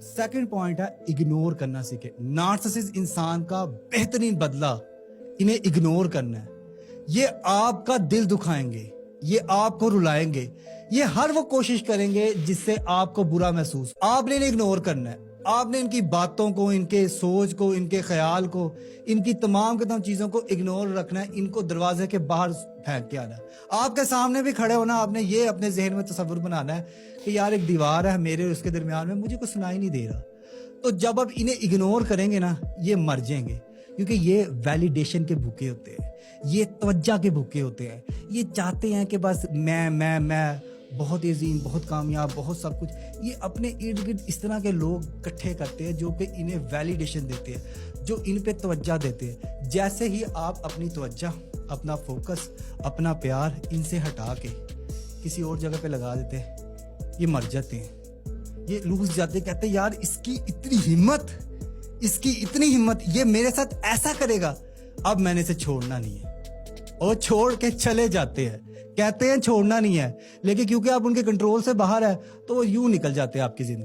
Second point है ignore करना सीखे। नार्सिसिस्ट इंसान का बेहतरीन बदला इन्हें इग्नोर करना है। ये आपका दिल दुखाएंगे, ये आपको रुलाएंगे, ये हर वो कोशिश करेंगे जिससे आपको बुरा महसूस। आपने इन्हें इग्नोर करना है। आपने इनकी बातों को, इनके सोच को, इनके ख्याल को, इनकी तमाम के तमाम चीजों को इग्नोर रखना है। इनको दरवाजे के बाहर फेंक के आना है। आपके सामने भी खड़े होना, आपने ये अपने जहन में तसव्वुर बनाना है कि यार एक दीवार है मेरे और उसके दरमियान में, मुझे कुछ सुनाई नहीं दे रहा। तो जब आप इन्हें इग्नोर करेंगे ना, ये मर जाएंगे, क्योंकि ये वैलिडेशन के भूखे होते हैं, ये तवज्जो के भूखे होते हैं। ये चाहते हैं कि बस मैं बहुत अजीम, बहुत कामयाब, बहुत सब कुछ। ये अपने इर्द गिर्द इस तरह के लोग इकट्ठे करते हैं जो कि इन्हें वैलिडेशन देते हैं, जो इन पे तवज्जो देते हैं। जैसे ही आप अपनी तवज्जो, अपना फोकस, अपना प्यार इनसे हटा के किसी और जगह पे लगा देते हैं, ये मर जाते हैं, ये लूज जाते हैं। कहते हैं यार इसकी इतनी हिम्मत, इसकी इतनी हिम्मत, ये मेरे साथ ऐसा करेगा, अब मैंने इसे छोड़ना नहीं है। और छोड़ के चले जाते हैं, कहते हैं छोड़ना नहीं है, लेकिन क्योंकि आप उनके कंट्रोल से बाहर है तो वो यूं निकल जाते हैं आपकी जिंदगी।